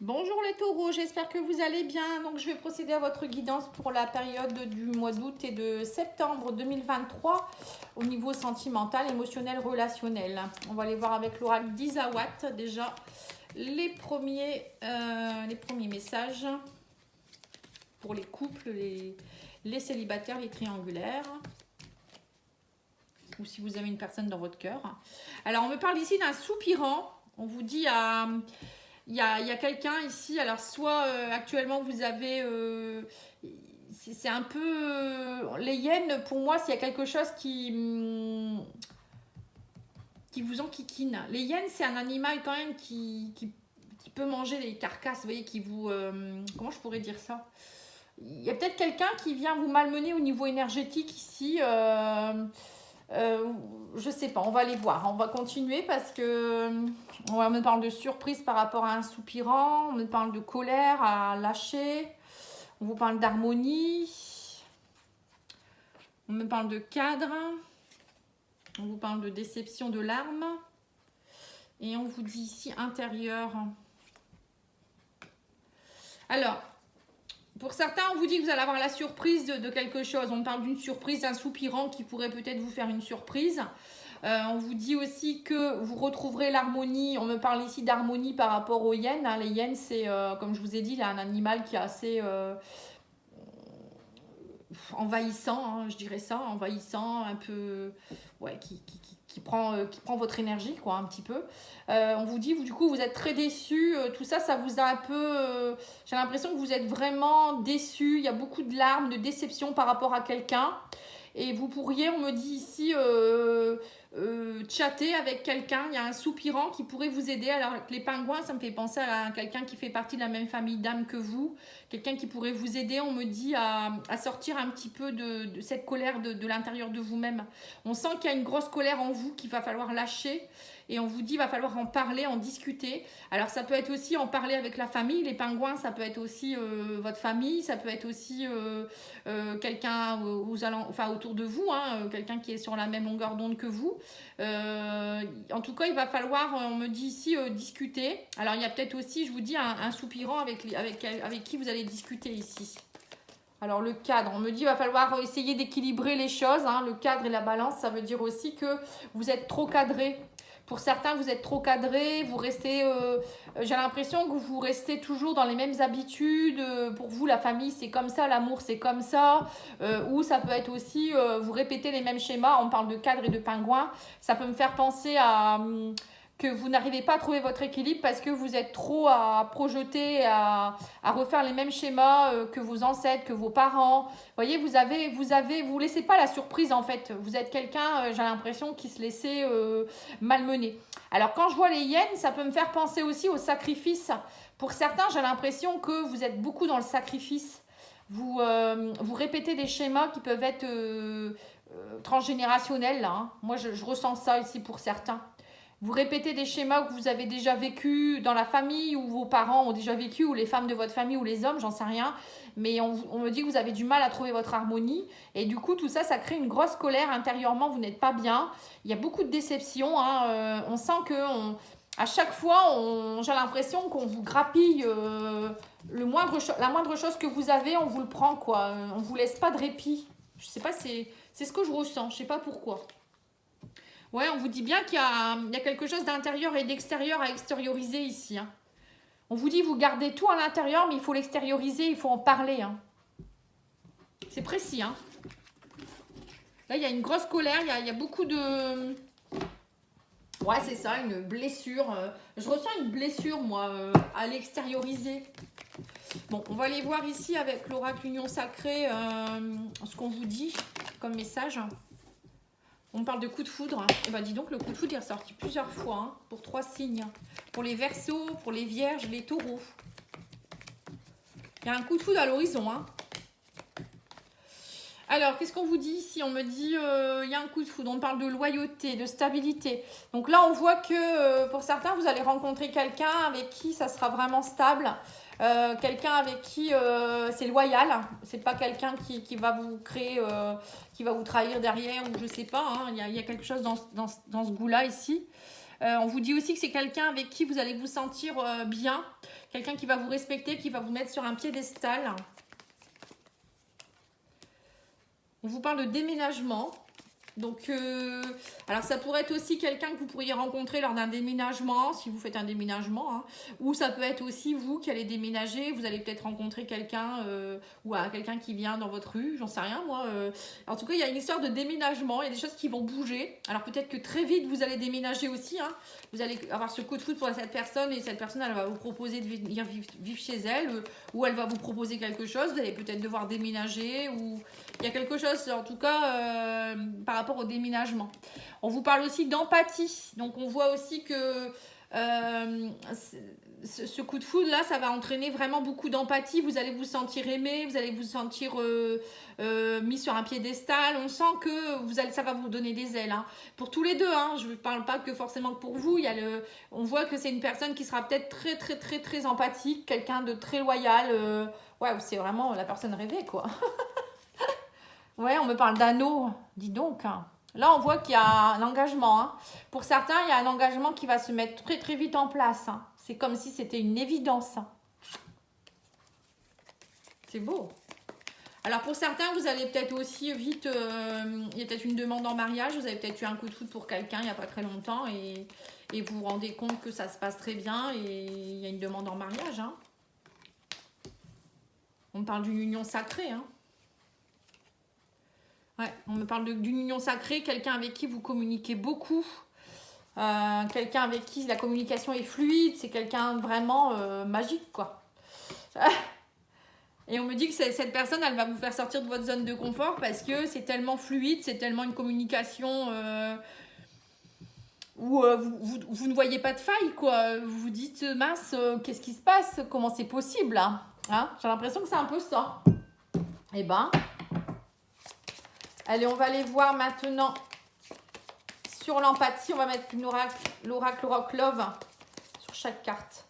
Bonjour les taureaux, j'espère que vous allez bien. Donc je vais procéder à votre guidance pour la période du mois d'août et de septembre 2023 au niveau sentimental, émotionnel, relationnel. On va aller voir avec l'oracle d'Isawat déjà les premiers messages pour les couples, les célibataires, les triangulaires. Ou si vous avez une personne dans votre cœur. Alors on me parle ici d'un soupirant. On vous dit à... Il y a quelqu'un ici, alors soit actuellement vous avez, c'est un peu, les hyènes pour moi s'il y a quelque chose qui vous enquiquine. Les hyènes c'est un animal quand même qui peut manger les carcasses, vous voyez, qui vous, comment je pourrais dire ça? Il y a peut-être quelqu'un qui vient vous malmener au niveau énergétique ici, je sais pas, on va aller voir, on va continuer parce que on me parle de surprise par rapport à un soupirant, on me parle de colère à lâcher, on vous parle d'harmonie, on me parle de cadre, on vous parle de déception, de larmes, et on vous dit ici intérieur. Alors, pour certains, on vous dit que vous allez avoir la surprise de quelque chose. On parle d'une surprise, d'un soupirant qui pourrait peut-être vous faire une surprise. On vous dit aussi que vous retrouverez l'harmonie. On me parle ici d'harmonie par rapport aux hyènes. Hein. Les hyènes, c'est, comme je vous ai dit, là, un animal qui est assez envahissant, hein, je dirais ça, envahissant, un peu, ouais, qui prend votre énergie, quoi, un petit peu. On vous dit, du coup, vous êtes très déçus, tout ça, ça vous a un peu... j'ai l'impression que vous êtes vraiment déçus, il y a beaucoup de larmes, de déception par rapport à quelqu'un. Et vous pourriez, on me dit ici, chatter avec quelqu'un. Il y a un soupirant qui pourrait vous aider. Alors, les pingouins, ça me fait penser à quelqu'un qui fait partie de la même famille d'âmes que vous. Quelqu'un qui pourrait vous aider, on me dit, à sortir un petit peu de cette colère de l'intérieur de vous-même. On sent qu'il y a une grosse colère en vous qu'il va falloir lâcher. Et on vous dit, il va falloir en parler, en discuter. Alors, ça peut être aussi en parler avec la famille. Les pingouins, ça peut être aussi votre famille. Ça peut être aussi quelqu'un autour de vous, hein, quelqu'un qui est sur la même longueur d'onde que vous. En tout cas, il va falloir, on me dit ici, discuter. Alors, il y a peut-être aussi, je vous dis, un soupirant avec qui vous allez discuter ici. Alors, le cadre, on me dit, il va falloir essayer d'équilibrer les choses. Hein. Le cadre et la balance, ça veut dire aussi que vous êtes trop cadré. Pour certains, vous êtes trop cadré, vous restez, j'ai l'impression que vous restez toujours dans les mêmes habitudes. Pour vous, la famille, c'est comme ça, l'amour, c'est comme ça. Ou ça peut être aussi, vous répétez les mêmes schémas. On parle de cadre et de pingouin. Ça peut me faire penser à que vous n'arrivez pas à trouver votre équilibre parce que vous êtes trop à projeter, à refaire les mêmes schémas que vos ancêtres, que vos parents. Vous voyez, vous laissez pas la surprise en fait. Vous êtes quelqu'un, j'ai l'impression, qui se laissait malmener. Alors quand je vois les hyènes, ça peut me faire penser aussi au sacrifice. Pour certains, j'ai l'impression que vous êtes beaucoup dans le sacrifice. Vous répétez des schémas qui peuvent être transgénérationnels. Là, hein. Moi, je ressens ça ici pour certains. Vous répétez des schémas que vous avez déjà vécu dans la famille, ou vos parents ont déjà vécu, ou les femmes de votre famille, ou les hommes, j'en sais rien. Mais on me dit que vous avez du mal à trouver votre harmonie. Et du coup, tout ça, ça crée une grosse colère intérieurement. Vous n'êtes pas bien. Il y a beaucoup de déception. Hein. On sent que à chaque fois, j'ai l'impression qu'on vous grappille la moindre chose que vous avez, on vous le prend, quoi. On ne vous laisse pas de répit. Je sais pas, c'est ce que je ressens. Je sais pas pourquoi. Ouais, on vous dit bien qu'il y a quelque chose d'intérieur et d'extérieur à extérioriser ici. Hein. On vous dit, vous gardez tout à l'intérieur, mais il faut l'extérioriser, il faut en parler. Hein. C'est précis. Hein. Là, il y a une grosse colère, il y a beaucoup de... Ouais, c'est ça, une blessure. Je ressens une blessure, moi, à l'extérioriser. Bon, on va aller voir ici avec l'oracle Union Sacrée ce qu'on vous dit comme message. On parle de coup de foudre. Et ben dis donc, le coup de foudre est ressorti plusieurs fois hein, pour 3 signes. Pour les Verseaux, pour les Vierges, les Taureaux. Il y a un coup de foudre à l'horizon. Hein. Alors, qu'est-ce qu'on vous dit ici? On me dit, il y a un coup de foudre. On parle de loyauté, de stabilité. Donc là, on voit que pour certains, vous allez rencontrer quelqu'un avec qui ça sera vraiment stable. Quelqu'un avec qui c'est loyal, c'est pas quelqu'un qui va vous créer, qui va vous trahir derrière ou je sais pas, hein. Il y a quelque chose dans ce goût-là ici. On vous dit aussi que c'est quelqu'un avec qui vous allez vous sentir bien. Quelqu'un qui va vous respecter, qui va vous mettre sur un piédestal. On vous parle de déménagement. Donc, alors ça pourrait être aussi quelqu'un que vous pourriez rencontrer lors d'un déménagement, si vous faites un déménagement, hein. Ou ça peut être aussi vous qui allez déménager, vous allez peut-être rencontrer quelqu'un, ou quelqu'un qui vient dans votre rue, j'en sais rien moi. En tout cas, il y a une histoire de déménagement, il y a des choses qui vont bouger. Alors peut-être que très vite, vous allez déménager aussi, hein. Vous allez avoir ce coup de foudre pour cette personne, et cette personne, elle va vous proposer de venir vivre chez elle, ou elle va vous proposer quelque chose, vous allez peut-être devoir déménager, ou il y a quelque chose, en tout cas, par rapport au déménagement. On vous parle aussi d'empathie. Donc, on voit aussi que ce coup de foudre, là, ça va entraîner vraiment beaucoup d'empathie. Vous allez vous sentir aimé, vous allez vous sentir mis sur un piédestal. On sent que ça va vous donner des ailes. Hein. Pour tous les deux, hein. Je ne parle pas que forcément que pour vous. On voit que c'est une personne qui sera peut-être très, très, très, très empathique, quelqu'un de très loyal. Ouais, c'est vraiment la personne rêvée, quoi. Ouais, on me parle d'anneau, dis donc. Hein. Là, on voit qu'il y a un engagement. Hein. Pour certains, il y a un engagement qui va se mettre très très vite en place. Hein. C'est comme si c'était une évidence. Hein. C'est beau. Alors pour certains, vous allez peut-être aussi vite... il y a peut-être une demande en mariage. Vous avez peut-être eu un coup de foudre pour quelqu'un il n'y a pas très longtemps. Et vous vous rendez compte que ça se passe très bien. Et il y a une demande en mariage. Hein. On parle d'une union sacrée. Hein. Ouais, on me parle d'une union sacrée, quelqu'un avec qui vous communiquez beaucoup, quelqu'un avec qui la communication est fluide, c'est quelqu'un vraiment magique, quoi. Et on me dit que cette personne, elle va vous faire sortir de votre zone de confort parce que c'est tellement fluide, c'est tellement une communication où vous ne voyez pas de faille, quoi. Vous vous dites, mince, qu'est-ce qui se passe? Comment c'est possible, hein? J'ai l'impression que c'est un peu ça. Eh ben... Allez, on va aller voir maintenant sur l'empathie. On va mettre l'oracle Rock Love sur chaque carte.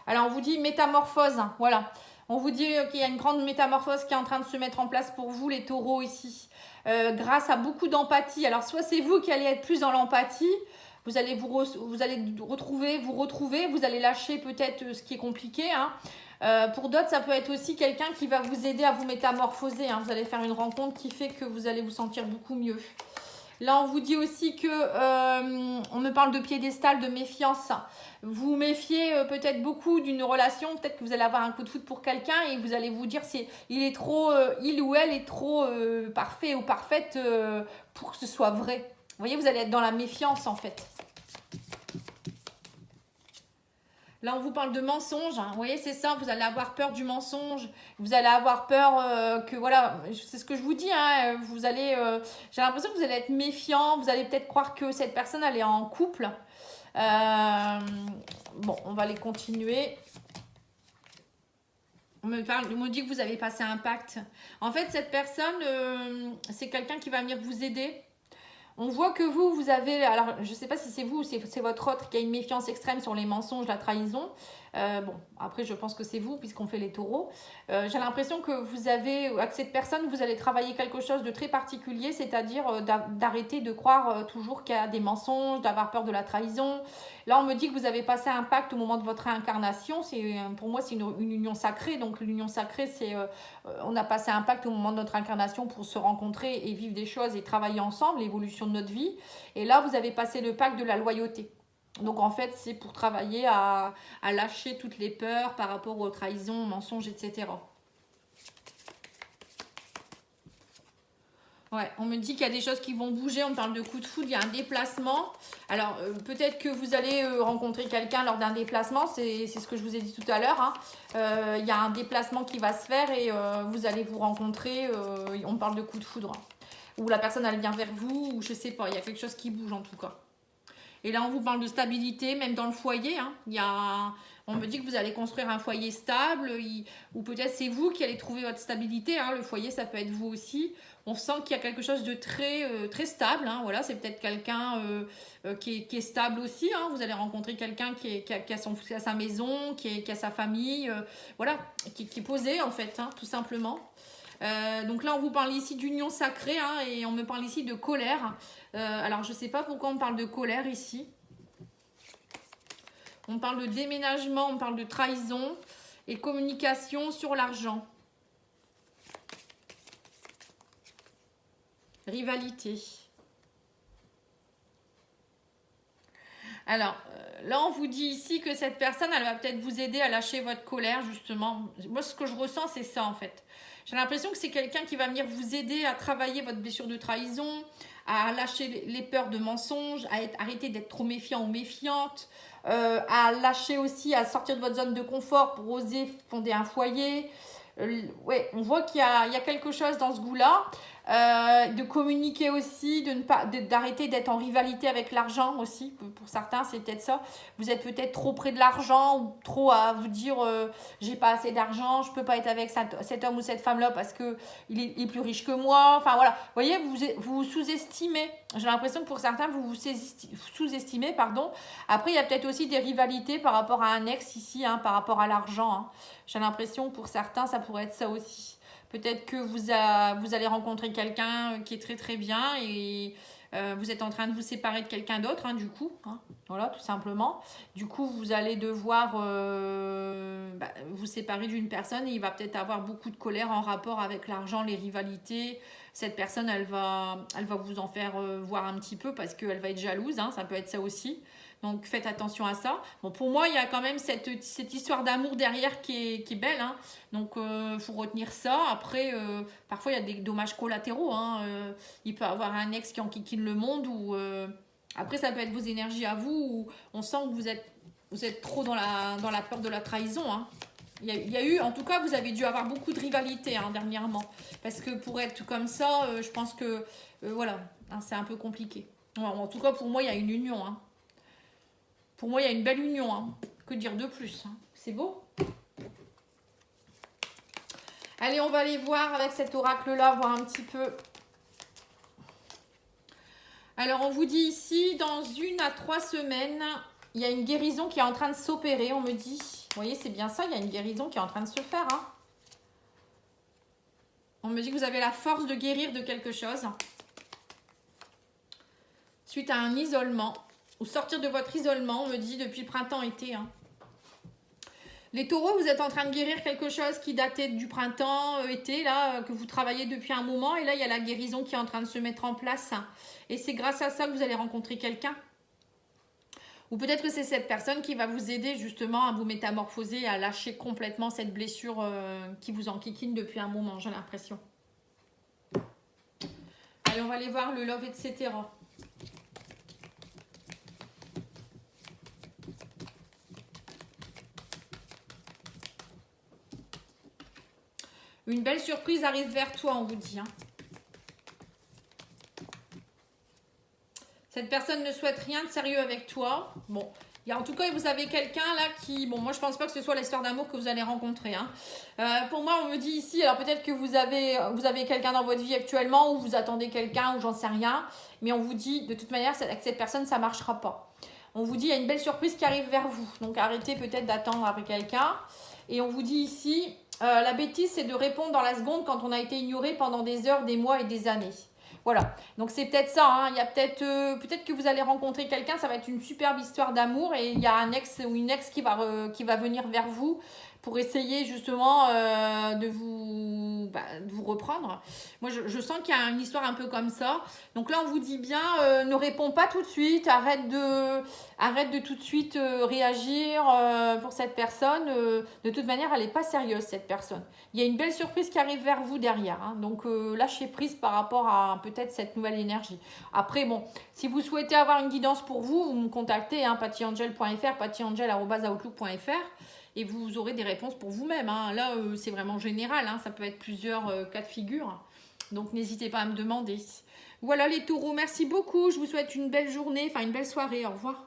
Alors, on vous dit métamorphose. Voilà. On vous dit qu'il y a une grande métamorphose qui est en train de se mettre en place pour vous, les taureaux, ici. Grâce à beaucoup d'empathie. Alors, soit c'est vous qui allez être plus dans l'empathie. Vous allez vous allez retrouver, vous allez lâcher peut-être ce qui est compliqué. Hein. Pour d'autres, ça peut être aussi quelqu'un qui va vous aider à vous métamorphoser. Hein. Vous allez faire une rencontre qui fait que vous allez vous sentir beaucoup mieux. Là, on vous dit aussi que on me parle de piédestal, de méfiance. Vous méfiez peut-être beaucoup d'une relation. Peut-être que vous allez avoir un coup de foudre pour quelqu'un et vous allez vous dire il ou elle est trop parfait ou parfaite pour que ce soit vrai. Vous voyez, vous allez être dans la méfiance en fait. Là, on vous parle de mensonge. Hein. Vous voyez, c'est ça. Vous allez avoir peur du mensonge. Vous allez avoir peur que, voilà, c'est ce que je vous dis. Hein, j'ai l'impression que vous allez être méfiant. Vous allez peut-être croire que cette personne, elle est en couple. Bon, on va les continuer. On me dit que vous avez passé un pacte. En fait, cette personne, c'est quelqu'un qui va venir vous aider. On voit que vous avez... Alors, je ne sais pas si c'est vous ou c'est votre autre qui a une méfiance extrême sur les mensonges, la trahison. Bon, après, je pense que c'est vous, puisqu'on fait les taureaux. J'ai l'impression que vous avez, avec cette personne, vous allez travailler quelque chose de très particulier, c'est-à-dire d'arrêter de croire toujours qu'il y a des mensonges, d'avoir peur de la trahison. Là, on me dit que vous avez passé un pacte au moment de votre réincarnation. Pour moi, c'est une union sacrée. Donc, l'union sacrée, c'est... on a passé un pacte au moment de notre incarnation pour se rencontrer et vivre des choses et travailler ensemble, l'évolution de notre vie. Et là, vous avez passé le pacte de la loyauté. Donc en fait, c'est pour travailler à lâcher toutes les peurs par rapport aux trahisons, aux mensonges, etc. Ouais, on me dit qu'il y a des choses qui vont bouger, on me parle de coup de foudre, il y a un déplacement. Alors peut-être que vous allez rencontrer quelqu'un lors d'un déplacement, c'est ce que je vous ai dit tout à l'heure. Hein. Il y a un déplacement qui va se faire et vous allez vous rencontrer, on me parle de coup de foudre. Ou la personne elle vient vers vous, ou je sais pas, il y a quelque chose qui bouge en tout cas. Et là, on vous parle de stabilité, même dans le foyer. Hein. On me dit que vous allez construire un foyer stable, ou peut-être c'est vous qui allez trouver votre stabilité. Hein. Le foyer, ça peut être vous aussi. On sent qu'il y a quelque chose de très, très stable. Hein. Voilà, c'est peut-être quelqu'un qui est stable aussi. Hein. Vous allez rencontrer quelqu'un qui a sa maison, qui a sa famille, voilà, qui est posé en fait, hein, tout simplement. Donc là, on vous parle ici d'union sacrée hein, et on me parle ici de colère. Alors, je ne sais pas pourquoi on parle de colère ici. On parle de déménagement, on parle de trahison et communication sur l'argent. Rivalité. Alors, là, on vous dit ici que cette personne, elle va peut-être vous aider à lâcher votre colère, justement. Moi, ce que je ressens, c'est ça, en fait. J'ai l'impression que c'est quelqu'un qui va venir vous aider à travailler votre blessure de trahison, à lâcher les peurs de mensonges, arrêter d'être trop méfiant ou méfiante, à lâcher aussi, à sortir de votre zone de confort pour oser fonder un foyer. Ouais, on voit qu'il y a quelque chose dans ce goût-là. De communiquer aussi, d'arrêter d'être en rivalité avec l'argent aussi. Pour certains, c'est peut-être ça. Vous êtes peut-être trop près de l'argent ou trop à vous dire j'ai pas assez d'argent, je peux pas être avec cet homme ou cette femme-là parce que il est plus riche que moi. Enfin voilà, vous voyez, vous sous-estimez. J'ai l'impression que pour certains, vous sous-estimez, pardon. Après, il y a peut-être aussi des rivalités par rapport à un ex ici, hein, par rapport à l'argent. Hein. J'ai l'impression que pour certains, ça pourrait être ça aussi. Peut-être que vous allez rencontrer quelqu'un qui est très très bien et vous êtes en train de vous séparer de quelqu'un d'autre, hein, du coup. Hein, voilà, tout simplement. Du coup, vous allez devoir vous séparer d'une personne et il va peut-être avoir beaucoup de colère en rapport avec l'argent, les rivalités. Cette personne, elle va vous en faire voir un petit peu parce qu'elle va être jalouse. Hein, ça peut être ça aussi. Donc faites attention à ça. Bon, pour moi, il y a quand même cette histoire d'amour derrière qui est belle. Hein. Donc faut retenir ça. Après, parfois il y a des dommages collatéraux. Hein. Il peut y avoir un ex qui enquiquine le monde. Ou après, ça peut être vos énergies à vous. Où on sent que vous êtes trop dans la peur de la trahison. Hein. Il y a eu, en tout cas, vous avez dû avoir beaucoup de rivalité hein, dernièrement. Parce que pour être comme ça, je pense que voilà, hein, c'est un peu compliqué. En tout cas, pour moi, il y a une union. Hein. Pour moi, il y a une belle union. Hein. Que dire de plus hein. C'est beau. Allez, on va aller voir avec cet oracle-là, voir un petit peu. Alors, on vous dit ici, dans 1 à 3 semaines, il y a une guérison qui est en train de s'opérer, on me dit. Vous voyez, c'est bien ça, il y a une guérison qui est en train de se faire. Hein. On me dit que vous avez la force de guérir de quelque chose. Suite à un isolement. Ou sortir de votre isolement, on me dit, depuis le printemps-été. Hein. Les taureaux, vous êtes en train de guérir quelque chose qui datait du printemps-été, là, que vous travaillez depuis un moment. Et là, il y a la guérison qui est en train de se mettre en place. Hein. Et c'est grâce à ça que vous allez rencontrer quelqu'un. Ou peut-être que c'est cette personne qui va vous aider justement à vous métamorphoser, à lâcher complètement cette blessure qui vous enquiquine depuis un moment, j'ai l'impression. Allez, on va aller voir le love, etc. Une belle surprise arrive vers toi, on vous dit. Hein. Cette personne ne souhaite rien de sérieux avec toi. Bon, en tout cas, vous avez quelqu'un là qui... Bon, moi, je pense pas que ce soit l'histoire d'amour que vous allez rencontrer. Hein. Pour moi, on me dit ici... Alors, peut-être que vous avez quelqu'un dans votre vie actuellement ou vous attendez quelqu'un ou j'en sais rien. Mais on vous dit, de toute manière, avec cette personne, ça ne marchera pas. On vous dit, il y a une belle surprise qui arrive vers vous. Donc, arrêtez peut-être d'attendre après quelqu'un. Et on vous dit ici... la bêtise, c'est de répondre dans la seconde quand on a été ignoré pendant des heures, des mois et des années. Voilà, donc c'est peut-être ça, hein. Il y a peut-être que vous allez rencontrer quelqu'un, ça va être une superbe histoire d'amour et il y a un ex ou une ex qui va venir vers vous pour essayer justement de vous reprendre. Moi, je sens qu'il y a une histoire un peu comme ça. Donc là, on vous dit bien, ne réponds pas tout de suite, arrête de tout de suite réagir pour cette personne. De toute manière, elle n'est pas sérieuse, cette personne. Il y a une belle surprise qui arrive vers vous derrière. Hein. Donc, lâchez prise par rapport à peut-être cette nouvelle énergie. Après, bon, si vous souhaitez avoir une guidance pour vous, vous me contactez, hein, pattyangel.fr, pattyangel@outlook.fr. Et vous aurez des réponses pour vous-même. Hein. Là, c'est vraiment général. Hein. Ça peut être plusieurs cas de figure. Donc, n'hésitez pas à me demander. Voilà les taureaux. Merci beaucoup. Je vous souhaite une belle journée, enfin une belle soirée. Au revoir.